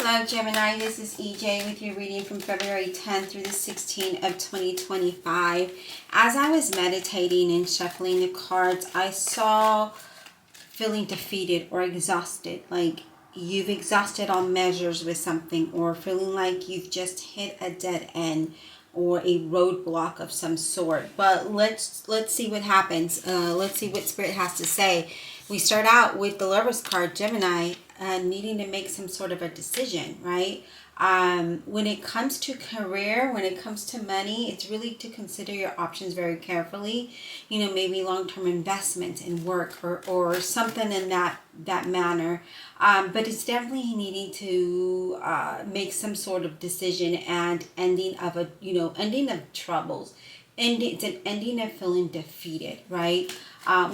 Hello Gemini, this is EJ with your reading from February 10th through the 16th of 2025. As I was meditating and shuffling the cards, I saw feeling defeated or exhausted, like you've exhausted all measures with something, or feeling like you've just hit a dead end or a roadblock of some sort. But let's see what happens. Let's see what Spirit has to say. We start out with the Lover's card, Gemini, needing to make some sort of a decision, right? When it comes to career, when it comes to money, it's really to consider your options very carefully. You know, maybe long-term investment in work or something in that manner. But it's definitely needing to make some sort of decision and ending of ending of troubles. It's an ending of feeling defeated, right?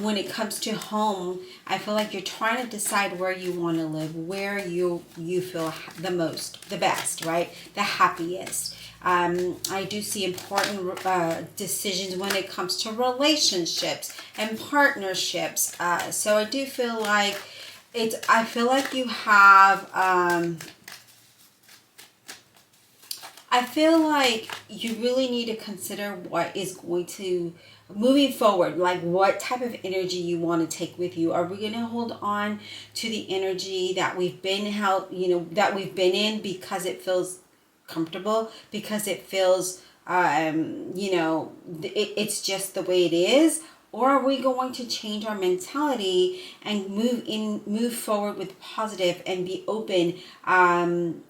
When it comes to home, I feel like you're trying to decide where you want to live, where you feel the best, right? The happiest. I do see important decisions when it comes to relationships and partnerships. So I do feel like I feel like you have, I feel like you really need to consider what is going to, moving forward, like what type of energy you want to take with you. Are we going to hold on to the energy that we've been that we've been in because it feels comfortable, because it feels, it's just the way it is? Or are we going to change our mentality and move forward with positive and be open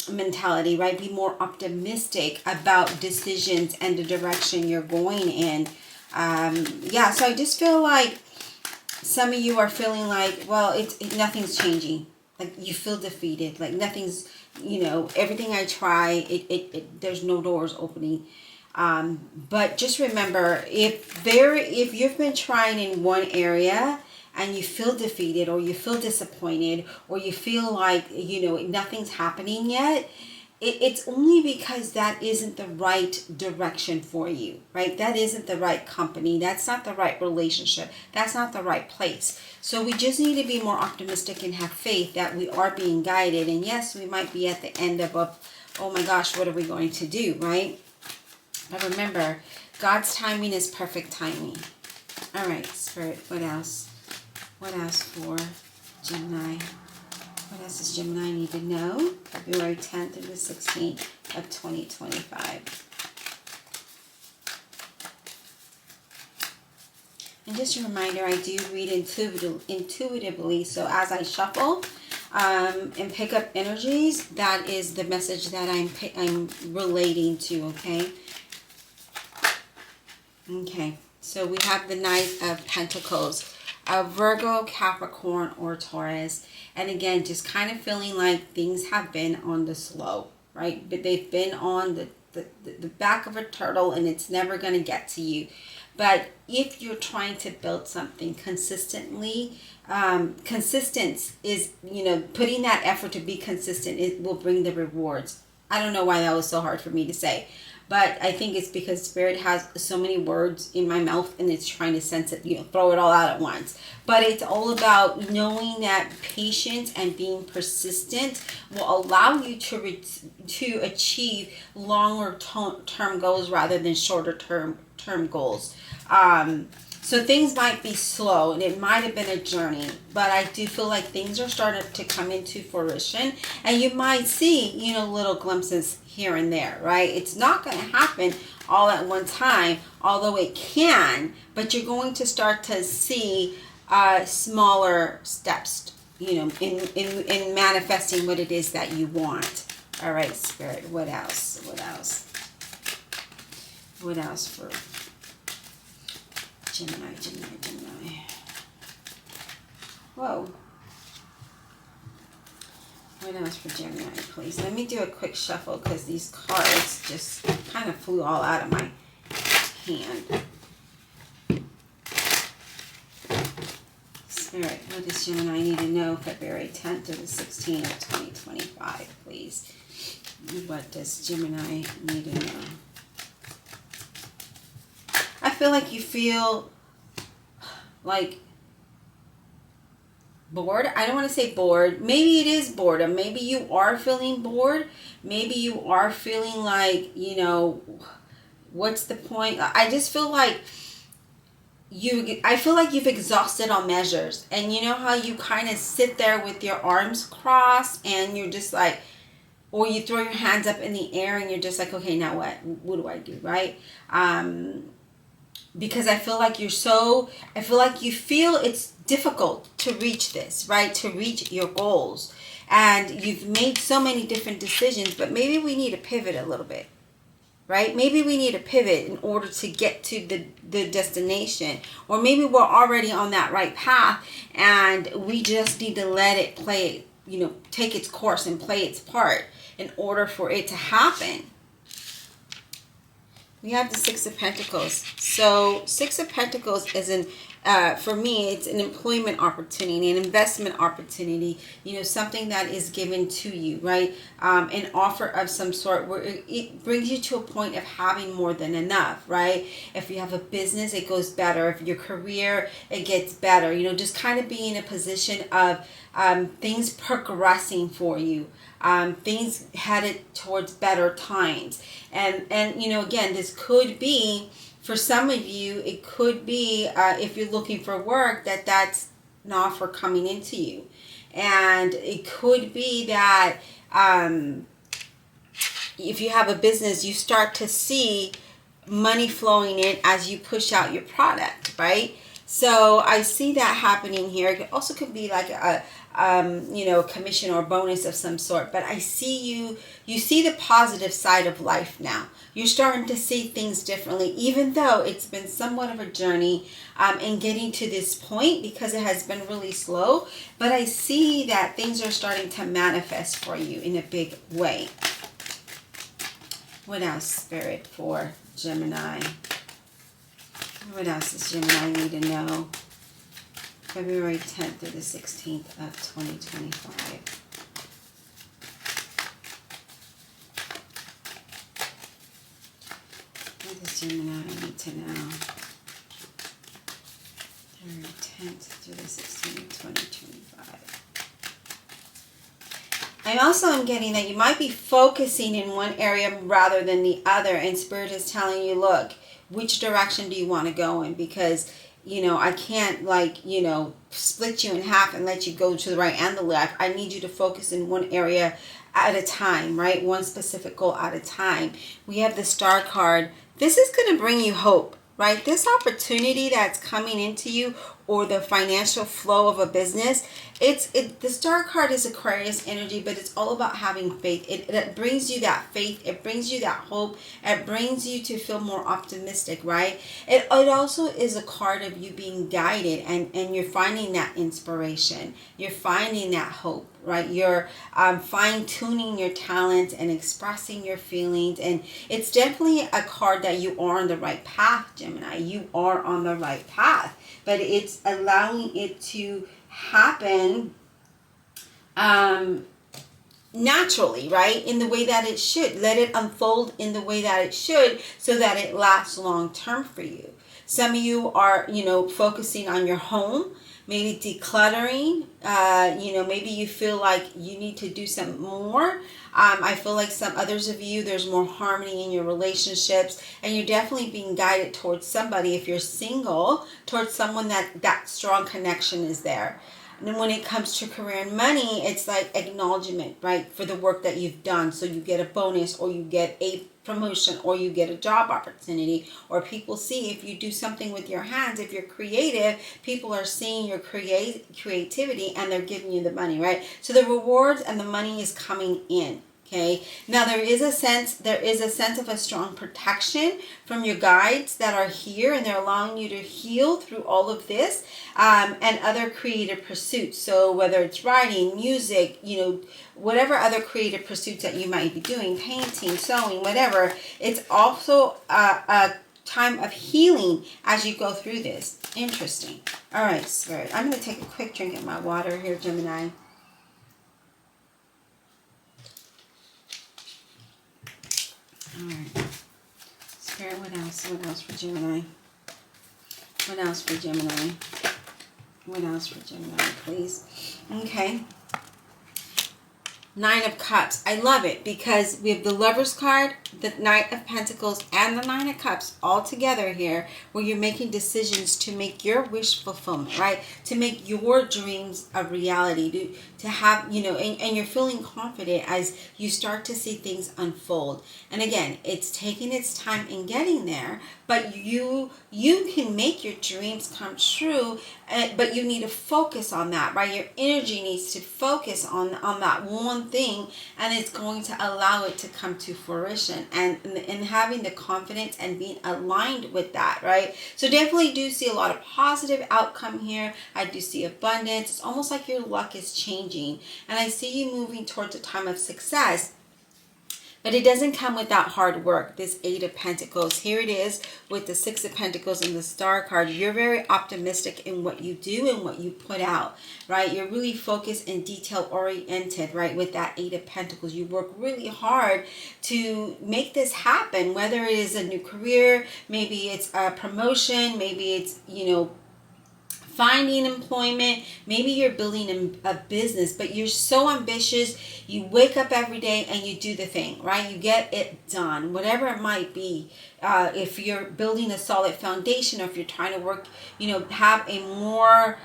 mentality, right? Be more optimistic about decisions and the direction you're going in. So I just feel like some of you are feeling like, well, nothing's changing. Like you feel defeated. Like nothing's, everything I try, there's no doors opening. But just remember, if you've been trying in one area and you feel defeated or you feel disappointed or you feel like, nothing's happening yet, it's only because that isn't the right direction for you, right? That isn't the right company. That's not the right relationship. That's not the right place. So we just need to be more optimistic and have faith that we are being guided. And yes, we might be at the end of oh my gosh, what are we going to do, right? But remember, God's timing is perfect timing. All right, Spirit, what else? What else for Gemini? What else does Gemini need to know? February 10th through the 16th of 2025. And just a reminder, I do read intuitively. So as I shuffle and pick up energies, that is the message that I'm relating to, okay? Okay, so we have the Knight of Pentacles, a Virgo, Capricorn, or Taurus. And again, just kind of feeling like things have been on the slow, right? But they've been on the back of a turtle and it's never going to get to you. But if you're trying to build something consistently, consistence is, putting that effort to be consistent, it will bring the rewards. I don't know why that was so hard for me to say. But I think it's because Spirit has so many words in my mouth and it's trying to sense it, throw it all out at once. But it's all about knowing that patience and being persistent will allow you to achieve longer term goals rather than shorter term goals. So things might be slow and it might have been a journey, but I do feel like things are starting to come into fruition and you might see, little glimpses here and there, right? It's not going to happen all at one time, although it can, but you're going to start to see smaller steps, in manifesting what it is that you want. All right, Spirit, what else? What else? What else for Gemini? Whoa. What else for Gemini, please? Let me do a quick shuffle because these cards just kind of flew all out of my hand. Spirit, what does Gemini need to know February 10th to the 16th of 2025, please? What does Gemini need to know? I feel like you feel like bored. I don't want to say bored. Maybe it is boredom. Maybe you are feeling bored. Maybe you are feeling like, you know, what's the point? I just feel like I feel like you've exhausted all measures. And you know how you kind of sit there with your arms crossed and you're just like, or you throw your hands up in the air and you're just like, okay, now what do I do, right? Because I feel like you feel it's difficult to reach this, right? To reach your goals. And you've made so many different decisions, but maybe we need to pivot a little bit, right? Maybe we need to pivot in order to get to the destination. Or maybe we're already on that right path and we just need to let it play, you know, take its course and play its part in order for it to happen. We have the Six of Pentacles. So Six of Pentacles is for me, it's an employment opportunity, an investment opportunity, you know, something that is given to you, right? An offer of some sort where it brings you to a point of having more than enough, right? If you have a business, it goes better. If your career, it gets better, you know, just kind of be in a position of things progressing for you. Things headed towards better times. And you know, again, this could be, for some of you, it could be, if you're looking for work, that's an offer coming into you. And it could be that if you have a business, you start to see money flowing in as you push out your product, right? So I see that happening here. It also could be like a you know, a commission or bonus of some sort. But I see you see the positive side of life now. You're starting to see things differently, even though it's been somewhat of a journey in getting to this point because it has been really slow. But I see that things are starting to manifest for you in a big way. What else, Spirit, for Gemini? What else does Gemini need to know? February 10th through the 16th of 2025. What does Gemini need to know? February 10th through the 16th of 2025. I also am getting that you might be focusing in one area rather than the other. And Spirit is telling you, look, which direction do you want to go in? Because, you know, I can't, like, you know, split you in half and let you go to the right and the left. I need you to focus in one area at a time, right? One specific goal at a time. We have the Star card. This is going to bring you hope, right? This opportunity that's coming into you, or the financial flow of a business, the Star card is Aquarius energy, but it's all about having faith. It brings you that faith. It brings you that hope. It brings you to feel more optimistic, right? It also is a card of you being guided, and you're finding that inspiration. You're finding that hope, right? You're fine-tuning your talents and expressing your feelings. And it's definitely a card that you are on the right path, Gemini. You are on the right path. But it's allowing it to happen naturally, right? In the way that it should. Let it unfold in the way that it should, so that it lasts long term for you. Some of you are, you know, focusing on your home, maybe decluttering. You know, maybe you feel like you need to do some more. I feel like some others of you, there's more harmony in your relationships, and you're definitely being guided towards somebody. If you're single, towards someone that strong connection is there. And then when it comes to career and money, it's like acknowledgement, right, for the work that you've done. So you get a bonus, or you get a promotion, or you get a job opportunity, or people see if you do something with your hands. If you're creative, people are seeing your creativity, and they're giving you the money, right? So the rewards and the money is coming in. Okay. Now there is a sense of a strong protection from your guides that are here, and they're allowing you to heal through all of this, and other creative pursuits. So whether it's writing, music, you know, whatever other creative pursuits that you might be doing, painting, sewing, whatever, it's also a time of healing as you go through this. Interesting. All right, Spirit. I'm going to take a quick drink of my water here, Gemini. All right. Spirit, what else? What else for Gemini? What else for Gemini? What else for Gemini, please? Okay. Nine of Cups. I love it because we have the Lover's card, the Knight of Pentacles, and the Nine of Cups all together here, where you're making decisions to make your wish fulfillment, right? To make your dreams a reality, to have, you know, and you're feeling confident as you start to see things unfold. And again, it's taking its time in getting there, but you can make your dreams come true, but you need to focus on that, right? Your energy needs to focus on that one thing, and it's going to allow it to come to fruition, and having the confidence and being aligned with that, right? So definitely do see a lot of positive outcome here. I do see abundance. It's almost like your luck is changing, and I see you moving towards a time of success. But it doesn't come without hard work. This Eight of Pentacles. Here it is with the Six of Pentacles and the Star card. You're very optimistic in what you do and what you put out, right? You're really focused and detail oriented, right? With that Eight of Pentacles. You work really hard to make this happen, whether it is a new career, maybe it's a promotion, maybe it's, you know, finding employment, maybe you're building a business, but you're so ambitious. You wake up every day and you do the thing, right? You get it done, whatever it might be. If you're building a solid foundation, or if you're trying to work, you know, have a more,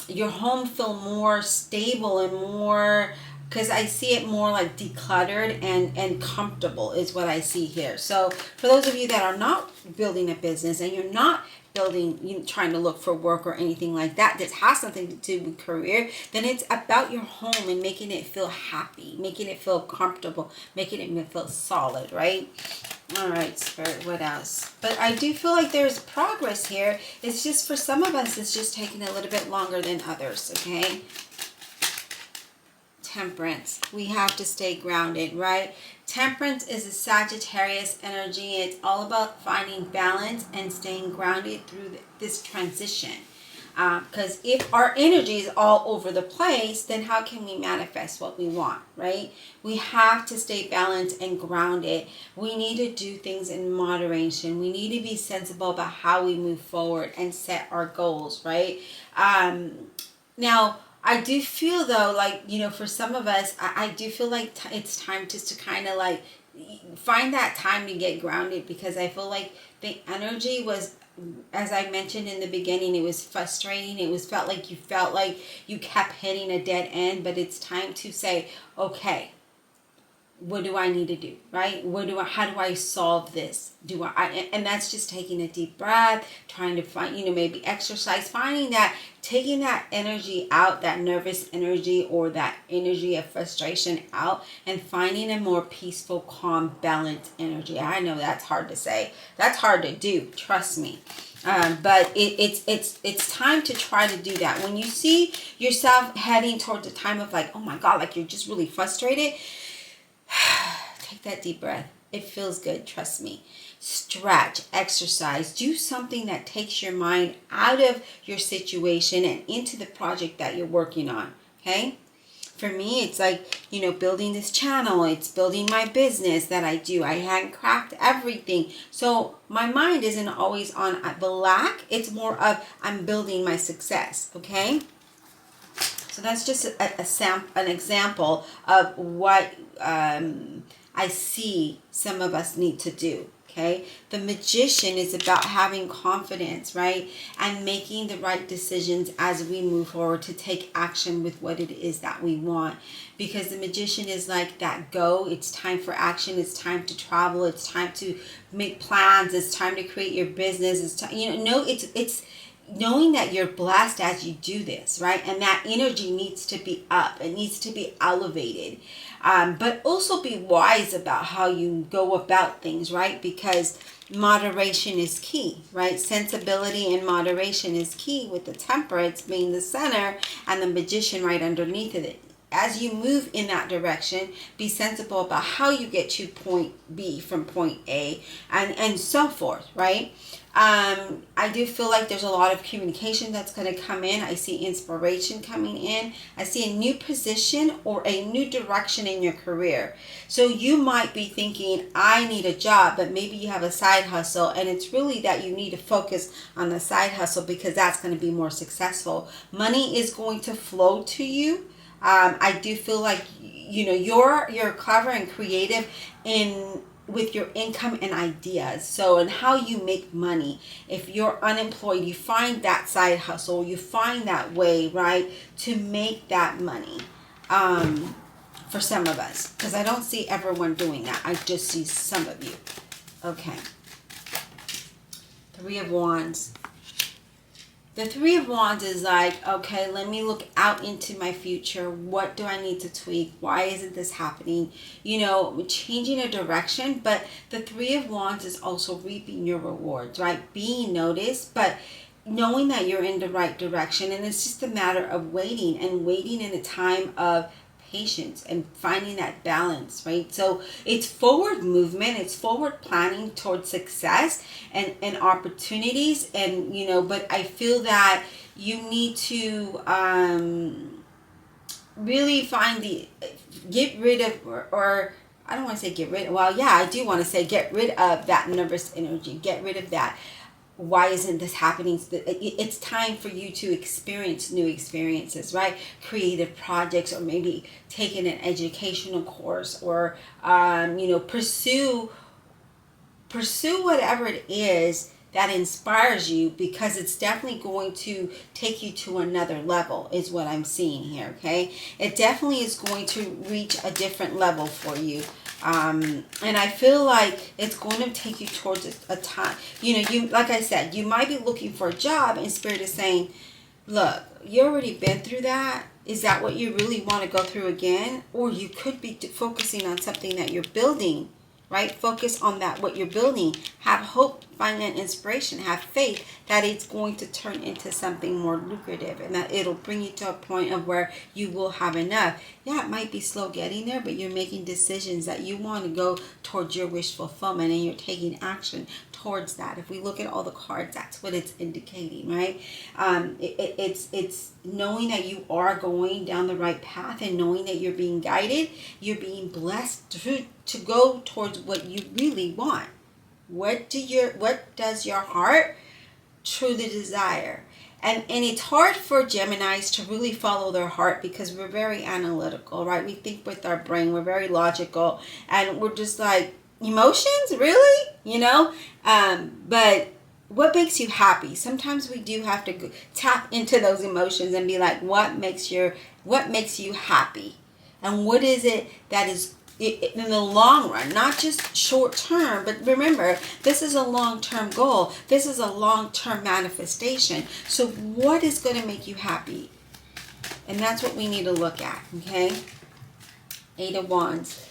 your home feel more stable and more, because I see it more like decluttered and comfortable is what I see here. So for those of you that are not building a business and you're not building, you know, trying to look for work or anything like that, that has something to do with career, then it's about your home and making it feel happy, making it feel comfortable, making it feel solid, right? All right, Spirit, what else? But I do feel like there's progress here. It's just for some of us, it's just taking a little bit longer than others, okay? Temperance. We have to stay grounded, right? Temperance is a Sagittarius energy. It's all about finding balance and staying grounded through this transition. Because if our energy is all over the place, then how can we manifest what we want, right? We have to stay balanced and grounded. We need to do things in moderation. We need to be sensible about how we move forward and set our goals, right? Now, I do feel though, like, you know, for some of us, I do feel like it's time just to kind of like find that time to get grounded, because I feel like the energy was, as I mentioned in the beginning, it was frustrating. It was felt like you kept hitting a dead end, but it's time to say, okay, what do I need to do, right? How do I solve this? And that's just taking a deep breath, trying to find, you know, maybe exercise, finding that, taking that energy out, that nervous energy or that energy of frustration out, and finding a more peaceful, calm, balanced energy. I know that's hard to say. That's hard to do. Trust me. But it's time to try to do that. When you see yourself heading towards a time of like, oh my God, like you're just really frustrated, take that deep breath. It feels good, trust me. Stretch, exercise, do something that takes your mind out of your situation and into the project that you're working on, okay? For me, it's like, you know, building this channel. It's building my business that I do. I hand craft everything. So my mind isn't always on the lack. It's more of I'm building my success, okay? So that's just an example of what I see some of us need to do, okay? The Magician is about having confidence, right? And making the right decisions as we move forward to take action with what it is that we want. Because the Magician is like that go. It's time for action. It's time to travel. It's time to make plans. It's time to create your business. It's time, you know, it's knowing that you're blessed as you do this, right? And that energy needs to be up. It needs to be elevated. But also be wise about how you go about things, right? Because moderation is key, right? Sensibility and moderation is key, with the Temperance being the center and the Magician right underneath of it. as you move in that direction, be sensible about how you get to point B from point A, and so forth, right? I do feel like there's a lot of communication that's going to come in. I see inspiration coming in. I see a new position or a new direction in your career. So you might be thinking, I need a job, but maybe you have a side hustle, and it's really that you need to focus on the side hustle because that's going to be more successful. Money is going to flow to you. I do feel like you're clever and creative in with your income and ideas. So, and how you make money. If you're unemployed, you find that side hustle, you find that way, right, to make that money. For some of us, because I don't see everyone doing that. I just see some of you. Okay. Three of Wands. The Three of Wands is like, okay, let me look out into my future. What do I need to tweak? Why isn't this happening? Changing a direction. But the Three of Wands is also reaping your rewards, right? Being noticed, but knowing that you're in the right direction. And it's just a matter of waiting in a time of patience and finding that balance, right? So it's forward movement, it's forward planning towards success and opportunities, and but I feel that you need to really get rid of, or I don't want to say get rid of, well, yeah, I do want to say get rid of that nervous energy, get rid of that. Why isn't this happening? It's time for you to experience new experiences, right? Creative projects, or maybe taking an educational course, or pursue whatever it is that inspires you, because it's definitely going to take you to another level, is what I'm seeing here. Okay, it definitely is going to reach a different level for you. And I feel like it's going to take you towards a time, you, like I said, you might be looking for a job, and Spirit is saying, look, you already been through that. Is that what you really want to go through again? Or you could be focusing on something that you're building, right? Focus on that, what you're building. Have hope, find that inspiration, have faith that it's going to turn into something more lucrative, and that it'll bring you to a point of where you will have enough. Yeah, it might be slow getting there, but you're making decisions that you want to go towards your wish fulfillment, and you're taking action towards that. If we look at all the cards, that's what it's indicating, right? It's knowing that you are going down the right path, and knowing that you're being guided, you're being blessed to go towards what you really want. What does your heart truly desire? And it's hard for Geminis to really follow their heart, because we're very analytical, right? We think with our brain, we're very logical, and we're just like, emotions, really? But what makes you happy? Sometimes we do have to tap into those emotions and be like, what makes you happy? And what is it that is in the long run, not just short term, but remember, this is a long-term goal. This is a long-term manifestation. So what is going to make you happy? And that's what we need to look at, okay? Eight of Wands.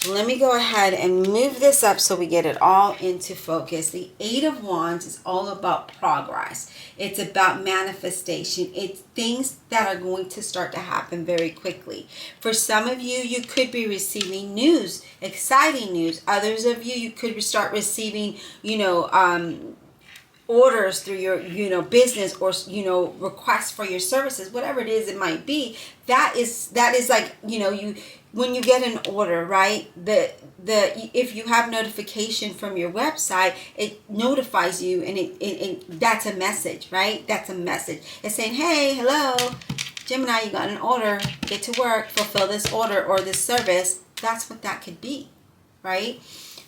Let me go ahead and move this up so we get it all into focus. The Eight of Wands is all about progress. It's about manifestation. It's things that are going to start to happen very quickly. For some of you, you could be receiving news, exciting news. Others of you could start receiving, orders through your business, or requests for your services, whatever it is it might be. That is like, when you get an order, right, if you have notification from your website, it notifies you, and it that's a message, right? That's a message. It's saying, hey, hello, Gemini, you got an order, get to work, fulfill this order or this service. That's what that could be, right?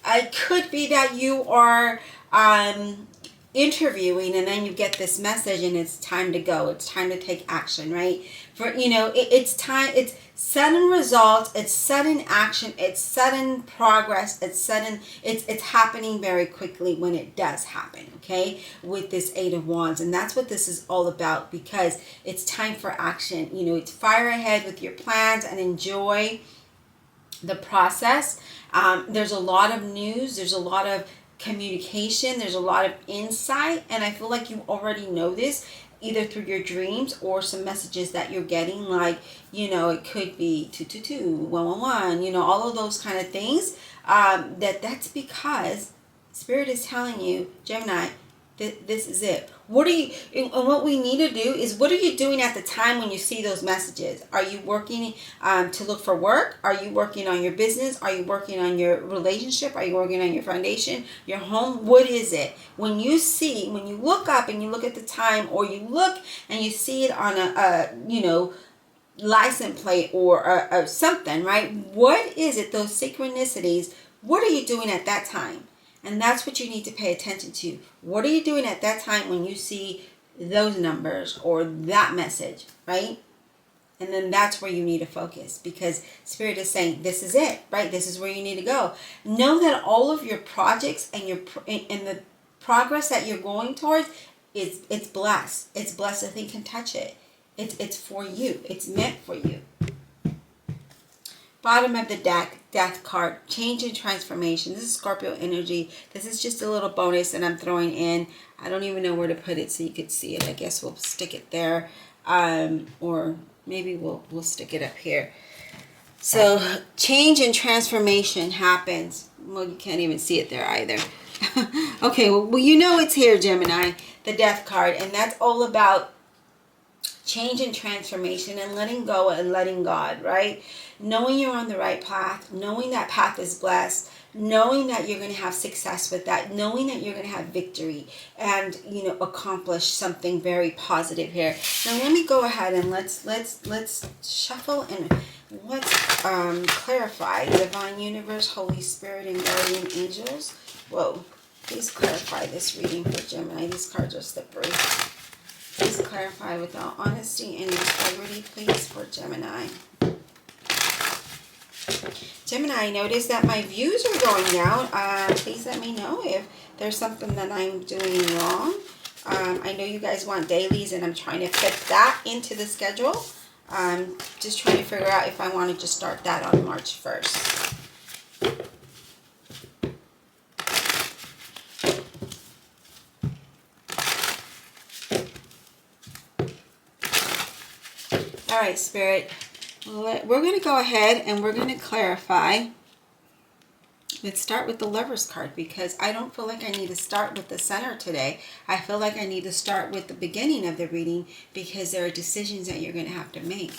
It could be that you are interviewing, and then you get this message, and it's time to go. It's time to take action, right? For it's time. It's sudden results. It's sudden action. It's sudden progress. It's sudden. It's happening very quickly when it does happen. Okay, with this Eight of Wands, and that's what this is all about, because it's time for action. It's fire ahead with your plans and enjoy the process. There's a lot of news. There's a lot of communication, there's a lot of insight, and I feel like you already know this. either through your dreams or some messages that you're getting, like, you know, it could be 222, 111, you know, all of those kind of things. That's because Spirit is telling you, Gemini, this is it. What are you, and what we need to do is, what are you doing at the time when you see those messages? Are you working to look for work? Are you working on your business? Are you working on your relationship? Are you working on your foundation, your home? What is it? When you look up and you look at the time, or you look and you see it on a you know, license plate or something, right? What is it, those synchronicities? What are you doing at that time? And that's what you need to pay attention to. What are you doing at that time when you see those numbers or that message, right? And then that's where you need to focus, because Spirit is saying, this is it, right? This is where you need to go. Know that all of your projects and the progress that you're going towards it's blessed. It's blessed. Nothing can touch it. It's for you. It's meant for you. Bottom of the deck, Death card, change and transformation. This is Scorpio energy. This is just a little bonus that I'm throwing in. I don't even know where to put it so you could see it. I guess we'll stick it there, or maybe we'll stick it up here. So change and transformation happens. Well, you can't even see it there either. Okay, well, you know it's here, Gemini, the Death card, and that's all about change and transformation and letting go and letting God, right? Knowing you're on the right path, knowing that path is blessed, knowing that you're going to have success with that, knowing that you're going to have victory and, you know, accomplish something very positive here. Now let me go ahead and let's shuffle and let's clarify. Divine Universe, Holy Spirit, and Guardian Angels. Whoa, please clarify this reading for Gemini. These cards are slippery. Please clarify with all honesty and integrity, please, for Gemini. Gemini, notice that my views are going down. Please let me know if there's something that I'm doing wrong. I know you guys want dailies, and I'm trying to fit that into the schedule. Just trying to figure out if I want to just start that on March 1st. All right, Spirit, we're going to go ahead and we're going to clarify. Let's start with the Lover's card, because I don't feel like I need to start with the center today. I feel like I need to start with the beginning of the reading, because there are decisions that you're going to have to make.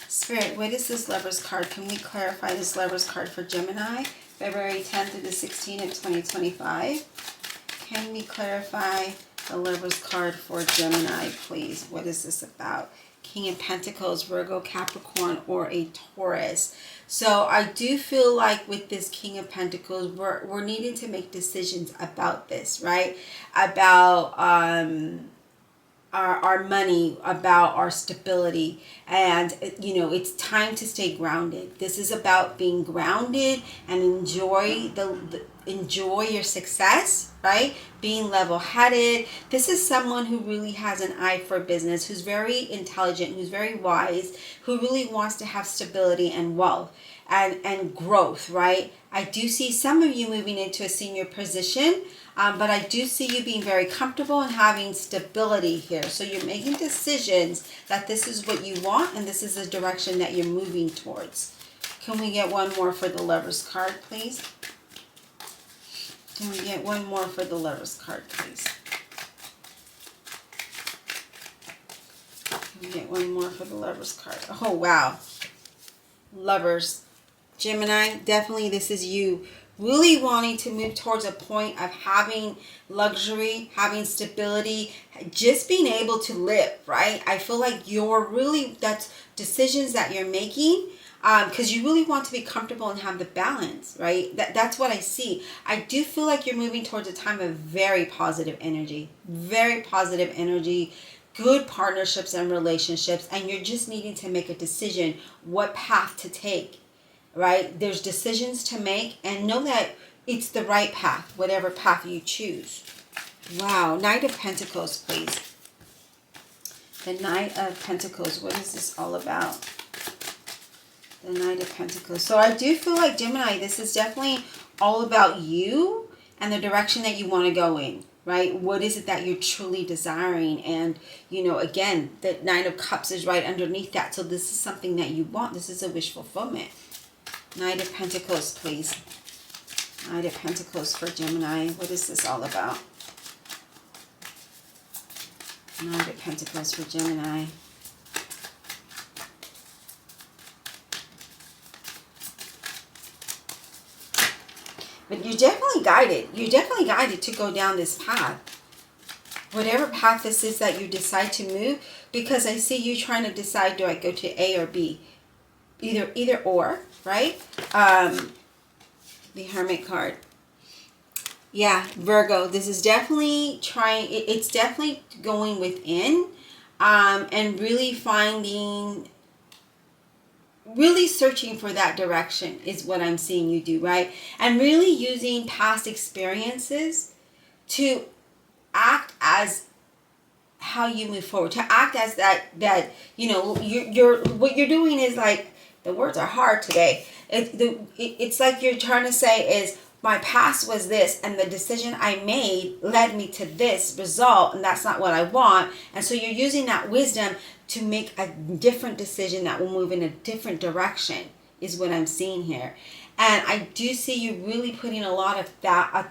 Spirit, what is this Lover's card? Can we clarify this Lover's card for Gemini, February 10th through the 16th of 2025? Can we clarify the Lover's card for Gemini, please? What is this about? King of Pentacles, Virgo, Capricorn, or a Taurus. So I do feel like with this King of Pentacles, we're needing to make decisions about this, right? About our money, about our stability, and you know, it's time to stay grounded. This is about being grounded and enjoy enjoy your success, right? Being level-headed. This is someone who really has an eye for business, who's very intelligent, who's very wise, who really wants to have stability and wealth and growth, right? I do see some of you moving into a senior position, but I do see you being very comfortable and having stability here. So you're making decisions that this is what you want, and this is the direction that you're moving towards. Can we get one more for the Lover's card, please? Can we get one more for the Lover's card, please? Can we get one more for the Lover's card? Oh, wow. Lovers. Gemini, definitely this is you really wanting to move towards a point of having luxury, having stability, just being able to live, right? I feel like that's decisions that you're making, because you really want to be comfortable and have the balance, right? That's what I see. I do feel like you're moving towards a time of very positive energy, good partnerships and relationships, and you're just needing to make a decision what path to take, right? There's decisions to make, and know that it's the right path, whatever path you choose. Wow. Knight of Pentacles, please. The Knight of Pentacles, what is this all about? The Knight of Pentacles. So I do feel like, Gemini, this is definitely all about you and the direction that you want to go in, right? What is it that you're truly desiring? And, you know, again, the Nine of Cups is right underneath that. So this is something that you want. This is a wish fulfillment. Knight of Pentacles, please. Knight of Pentacles for Gemini. What is this all about? Knight of Pentacles for Gemini. But you're definitely guided. You're definitely guided to go down this path. Whatever path this is that you decide to move. Because I see you trying to decide, do I go to A or B? Either or, right? The Hermit card. Yeah, Virgo. This is definitely trying. It's definitely going within. And really finding... really searching for that direction is what I'm seeing you do, right? And really using past experiences to act as how you move forward, to act as that you know, you're what you're doing is like, the words are hard today. It's like you're trying to say is, my past was this, and the decision I made led me to this result, and that's not what I want. And so you're using that wisdom to make a different decision that will move in a different direction, is what I'm seeing here. And I do see you really putting a lot of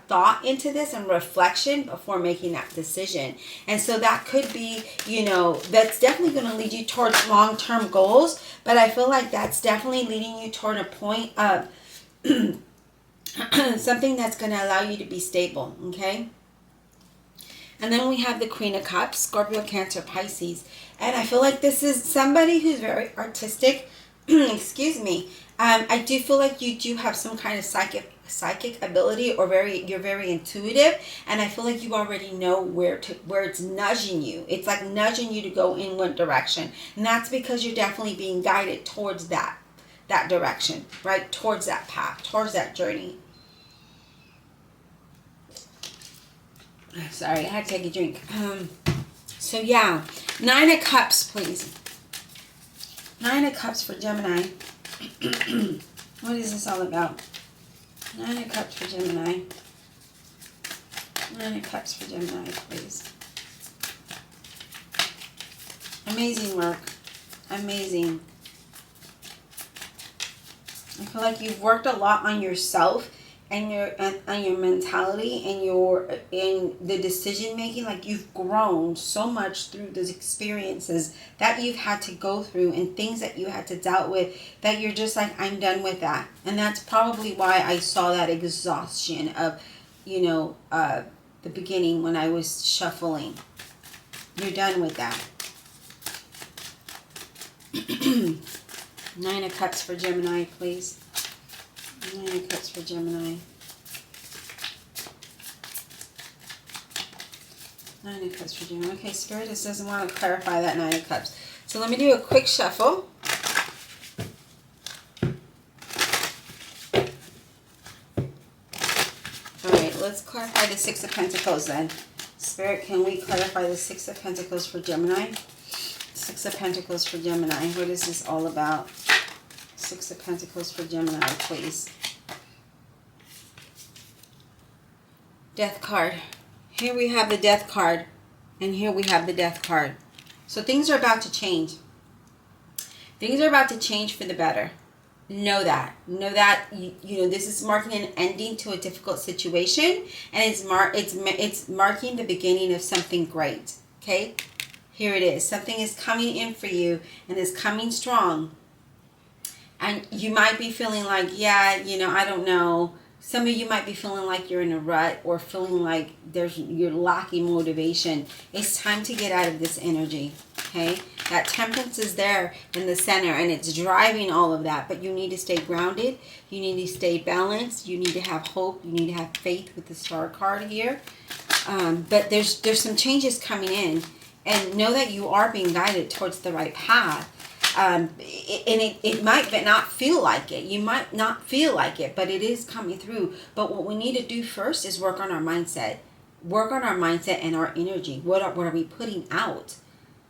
thought into this and reflection before making that decision. And so that could be, you know, that's definitely going to lead you towards long-term goals. But I feel like that's definitely leading you toward a point of something that's going to allow you to be stable, okay? And then we have the Queen of Cups, Scorpio, Cancer, Pisces. And I feel like this is somebody who's very artistic. Excuse me. I do feel like you do have some kind of psychic ability, or you're very intuitive, and I feel like you already know where it's nudging you. It's like nudging you to go in one direction, and that's because you're definitely being guided towards that direction, right? Towards that path, towards that journey. Sorry, I had to take a drink. So yeah, Nine of Cups, please. Nine of Cups for Gemini. What is this all about? Nine of Cups for Gemini. Nine of Cups for Gemini, please. Amazing work. Amazing. I feel like you've worked a lot on yourself and on your mentality and in the decision making. Like, you've grown so much through those experiences that you've had to go through and things that you had to deal with, that you're just like, I'm done with that. And that's probably why I saw that exhaustion of, you know, the beginning when I was shuffling. You're done with that. Nine of Cups for Gemini, please. Nine of Cups for Gemini. Nine of Cups for Gemini. Okay, Spirit just doesn't want to clarify that Nine of Cups. So let me do a quick shuffle. Alright, let's clarify the Six of Pentacles then. Spirit, can we clarify the Six of Pentacles for Gemini? Six of Pentacles for Gemini. What is this all about? Six of Pentacles for Gemini, please. Death card. Here we have the Death card. And here we have the Death card. So things are about to change. Things are about to change for the better. Know that. Know that, you know, this is marking an ending to a difficult situation. And it's marking the beginning of something great. Okay? Here it is. Something is coming in for you and is coming strong. And you might be feeling like, yeah, you know, I don't know. Some of you might be feeling like you're in a rut or feeling like you're lacking motivation. It's time to get out of this energy, okay? That Temperance is there in the center and it's driving all of that. But you need to stay grounded. You need to stay balanced. You need to have hope. You need to have faith with the Star card here. But there's some changes coming in. And know that you are being guided towards the right path. And it might not feel like it. You might not feel like it, but it is coming through. But what we need to do first is work on our mindset. Work on our mindset and our energy. What are we putting out?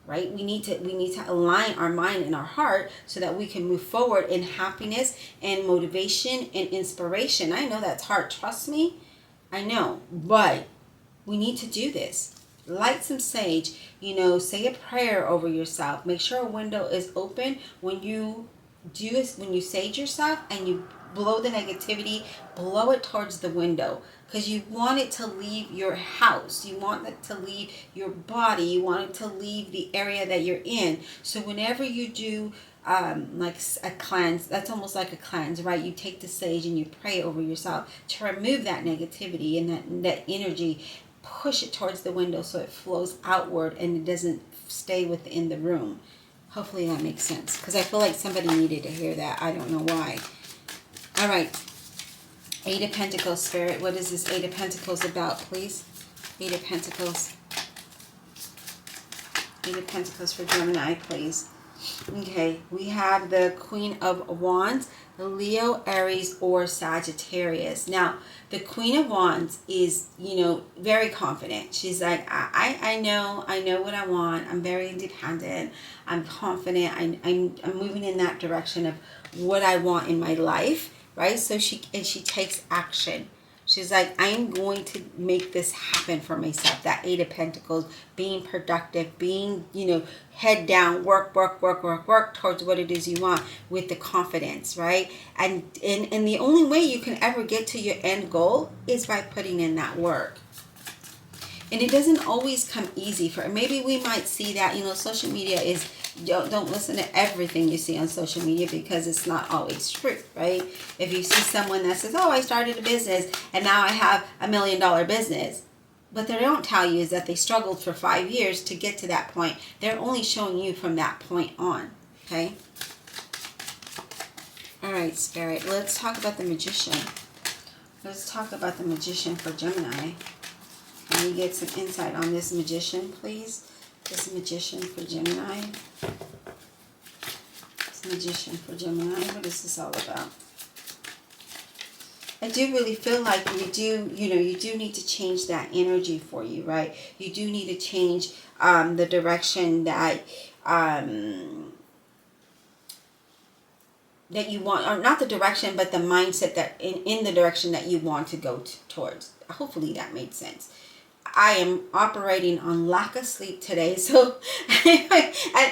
Right? We need to align our mind and our heart so that we can move forward in happiness and motivation and inspiration. I know that's hard. Trust me. I know. But We need to do this. Light some sage, say a prayer over yourself. Make sure a window is open when you when you sage yourself, and you blow the negativity, blow it towards the window, because you want it to leave your house. You want it to leave your body. You want it to leave the area that you're in. So whenever you do like a cleanse, that's almost like a cleanse, right? You take the sage and you pray over yourself to remove that negativity and that energy. Push it towards the window so it flows outward and it doesn't stay within the room. Hopefully that makes sense, because I feel like somebody needed to hear that. I don't know why. All right. Eight of Pentacles, Spirit. What is this Eight of Pentacles about, please? Eight of Pentacles. Eight of Pentacles for Gemini, please. Okay, we have the Queen of Wands, Leo, Aries, or Sagittarius. Now, the Queen of Wands is, very confident. She's like, I know what I want. I'm very independent. I'm confident. I'm moving in that direction of what I want in my life, right? So she takes action. She's like, I'm going to make this happen for myself. That Eight of Pentacles, being productive, being, head down, work towards what it is you want with the confidence, right? And the only way you can ever get to your end goal is by putting in that work. And it doesn't always come easy maybe we might see that, social media is, don't listen to everything you see on social media, because it's not always true, right? If you see someone that says, oh, I started a business and now I have $1 million business, but they don't tell you is that they struggled for 5 years to get to that point. They're only showing you from that point on, okay? All right, Spirit, let's talk about the Magician. Let's talk about the Magician for Gemini. Can we get some insight on this Magician, please? This Magician for Gemini. This Magician for Gemini. What is this all about? I do really feel like you do need to change that energy for you, right? You do need to change the direction that that you want, or not the direction, but the mindset that in the direction that you want to go towards. Hopefully that made sense. I am operating on lack of sleep today, so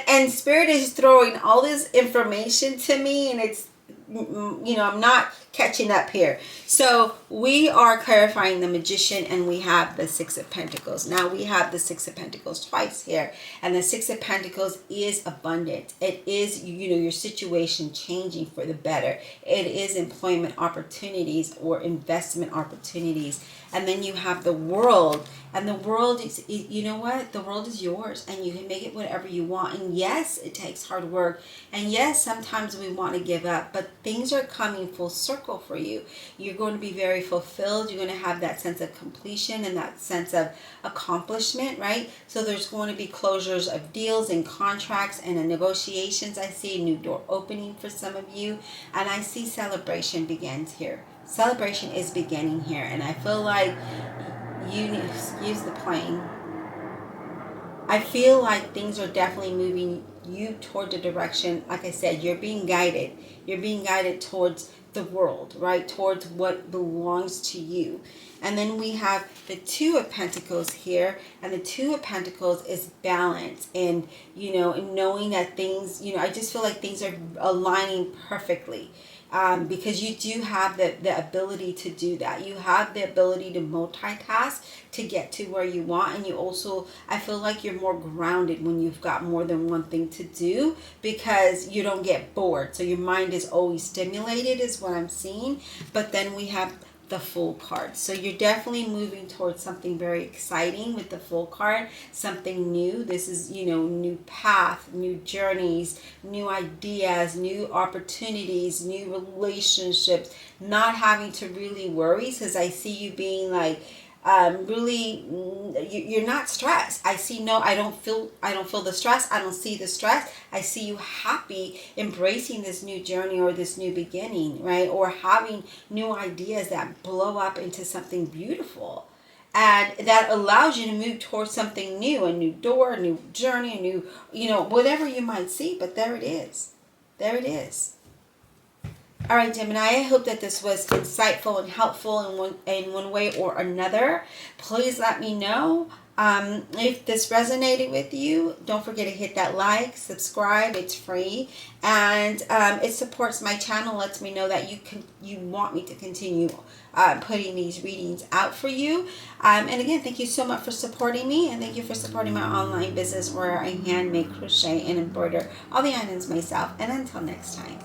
and Spirit is throwing all this information to me, and it's, I'm not catching up here. So we are clarifying the Magician, and we have the Six of Pentacles. Now we have the Six of Pentacles twice here, and the Six of Pentacles is abundant. It is, your situation changing for the better. It is employment opportunities or investment opportunities. And then you have the World, and the World is, you know what? The world is yours, and you can make it whatever you want. And yes, it takes hard work. And yes, sometimes we want to give up, but things are coming full circle for you. You're going to be very fulfilled. You're going to have that sense of completion and that sense of accomplishment, right? So there's going to be closures of deals and contracts and negotiations. I see a new door opening for some of you, and I see celebration begins here. Celebration is beginning here, and I feel like you need, excuse the plane, I feel like things are definitely moving you toward the direction, like I said, you're being guided. You're being guided towards the world, right? Towards what belongs to you. And then we have the Two of Pentacles here, and the Two of Pentacles is balance, and, and knowing that things, I just feel like things are aligning perfectly. Because you do have the ability to do that. You have the ability to multitask to get to where you want. And you also, I feel like you're more grounded when you've got more than one thing to do, because you don't get bored. So your mind is always stimulated is what I'm seeing. But then we have the Fool card. So you're definitely moving towards something very exciting with the Fool card, something new. This is, new path, new journeys, new ideas, new opportunities, new relationships, not having to really worry, because I see you being like, really, you're not stressed. I see, I don't feel the stress. I don't see the stress. I see you happy, embracing this new journey or this new beginning, right? Or having new ideas that blow up into something beautiful. And that allows you to move towards something new, a new door, a new journey, a new, whatever you might see. But there it is. There it is. All right, Gemini, I hope that this was insightful and helpful in one way or another. Please let me know. If this resonated with you, don't forget to hit that like, subscribe. It's free, and it supports my channel. Lets me know that you want me to continue putting these readings out for you. And again, thank you so much for supporting me, and thank you for supporting my online business where I handmade, crochet, and embroider all the items myself. And until next time.